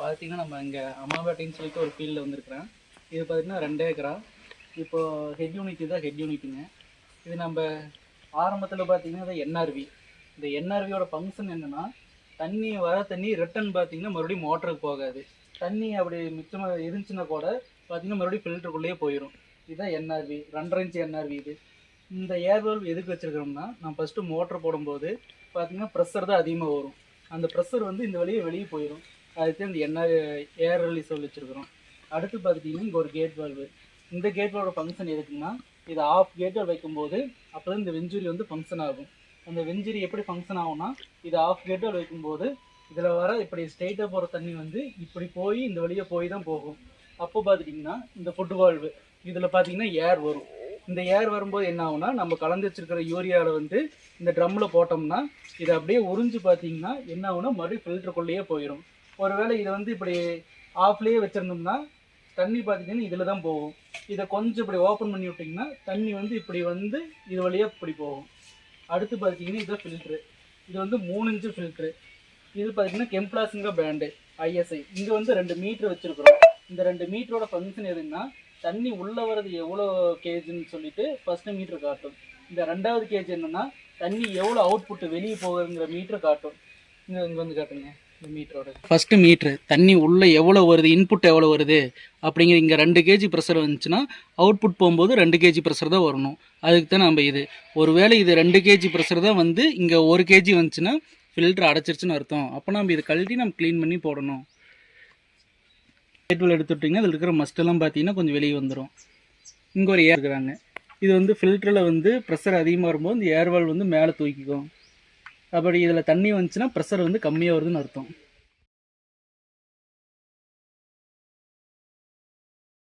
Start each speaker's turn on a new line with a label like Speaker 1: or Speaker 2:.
Speaker 1: பார்த்தீங்கன்னா நம்ம இங்கே அம்மாபேட்டைன்னு சொல்லிட்டு ஒரு ஃபீல்டில் வந்துருக்குறேன். இது பார்த்தீங்கன்னா 2 ஏக்கரா. இப்போது ஹெட் யூனிட் தான் ஹெட் யூனிட்டுங்க. இது நம்ம ஆரம்பத்தில் பார்த்தீங்கன்னா இது என்ஆர்வி. இந்த என்ஆர்வியோட ஃபங்க்ஷன் என்னென்னா, தண்ணி ரிட்டன் பார்த்தீங்கன்னா மறுபடியும் மோட்டருக்கு போகாது. தண்ணி அப்படி மிச்சமாக இருந்துச்சுன்னா கூட பார்த்தீங்கன்னா மறுபடியும் ஃபில்டருக்குள்ளேயே போயிடும். இதுதான் என்ஆர்வி, 2.5 இன்ச் என்ஆர்வி இது. இந்த ஏர் வால்வ் எதுக்கு வச்சுருக்கிறோம்னா, நான் ஃபஸ்ட்டு மோட்டர் போடும்போது பார்த்தீங்கன்னா ப்ரெஷர் தான் அதிகமாக வரும். அந்த ப்ரெஷர் வந்து இந்த வெளியே போயிடும். அதுக்கு இந்த ஏர் ரிலீஸ் வால்வ் வச்சுருக்கிறோம். அடுத்து பார்த்துட்டிங்கன்னா இங்கே ஒரு கேட் வால்வு. இந்த கேட் வால்வோட ஃபங்க்ஷன் எதுக்குன்னா, இது ஆஃப் கேட்டை வைக்கும்போது அப்போ தான் இந்த வெஞ்சுரி வந்து ஃபங்க்ஷன் ஆகும். அந்த வெஞ்சுரி எப்படி ஃபங்க்ஷன் ஆகும்னா, இது ஆஃப் கேட்டை வைக்கும்போது இதில் வர இப்படி ஸ்ட்ரெயிட்டாக போகிற தண்ணி வந்து இப்படி போய் இந்த வழியாக போய் தான் போகும். அப்போ பார்த்துட்டிங்கன்னா இந்த ஃபுட் வால்வு இதில் பார்த்தீங்கன்னா ஏர் வரும். இந்த ஏர் வரும்போது என்ன ஆகும்னா, நம்ம கலந்து வச்சுருக்கிற யூரியாவில் வந்து இந்த ட்ரம்மில் போட்டோம்னா இதை அப்படியே உறிஞ்சு பார்த்தீங்கன்னா என்ன ஆகும்னா மறுபடியும் ஃபில்டருக்குள்ளேயே போயிடும். ஒருவேளை இதை வந்து இப்படி ஆஃப்லேயே வச்சுருந்தோம்னா தண்ணி பார்த்திங்கன்னா இதில் தான் போகும். இதை கொஞ்சம் இப்படி ஓப்பன் பண்ணி விட்டிங்கன்னா தண்ணி வந்து இப்படி வந்து இது வழியாக இப்படி போகும். அடுத்து பார்த்திங்கன்னா இதுதான் ஃபில்ட்ரு. இது வந்து 3 இன்ச்சு ஃபில்ட்ரு. இது பார்த்திங்கன்னா கெம்ப்ளாஸுங்கிற பிராண்டு ISI. இங்கே வந்து 2 மீட்ரு வச்சுருக்குறோம். இந்த 2 மீட்டரோட ஃபங்க்ஷன் எதுன்னா, தண்ணி உள்ளே வர்றது எவ்வளோ கேஜின்னு சொல்லிட்டு ஃபஸ்ட்டு மீட்ரு காட்டும். இந்த 2வது கேஜ் என்னென்னா, தண்ணி எவ்வளோ அவுட்புட்டு வெளியே போகுதுங்கிற மீட்ரு காட்டும். இங்கே வந்து காட்டுங்க. இந்த மீட்டரோட ஃபஸ்ட்டு மீட்ரு தண்ணி உள்ளே எவ்வளோ வருது, இன்புட் எவ்வளோ வருது அப்படிங்கிற இங்கே 2 கேஜி ப்ரெஷர் வந்துச்சுன்னா அவுட்புட் போகும்போது 2 கேஜி ப்ரெஷர் தான் வரணும். அதுக்கு தான் நம்ம இது ஒருவேளை இது 2 கேஜி ப்ரெஷர் தான் வந்து இங்கே 1 கேஜி வந்துச்சுன்னா ஃபில்ட்ரு அடைச்சிருச்சுன்னு அர்த்தம். அப்போ நம்ம இதை கழட்டி நம்ம க்ளீன் பண்ணி போடணும். கேட்வெல் எடுத்துட்டிங்கன்னா அதில் இருக்கிற மஸ்ட்டெல்லாம் பார்த்தீங்கன்னா கொஞ்சம் வெளியே வந்துடும். இங்கே ஒரு ஏர் இருக்கிறாங்க. இது வந்து ஃபில்டரில் வந்து ப்ரெஷர் அதிகமாக வரும்போது இந்த ஏர்வால் வந்து மேலே தூக்கிக்கும். அப்படி இதில் தண்ணி வந்துச்சுன்னா ப்ரெஷர் வந்து கம்மியாக வருதுன்னு அர்த்தம்.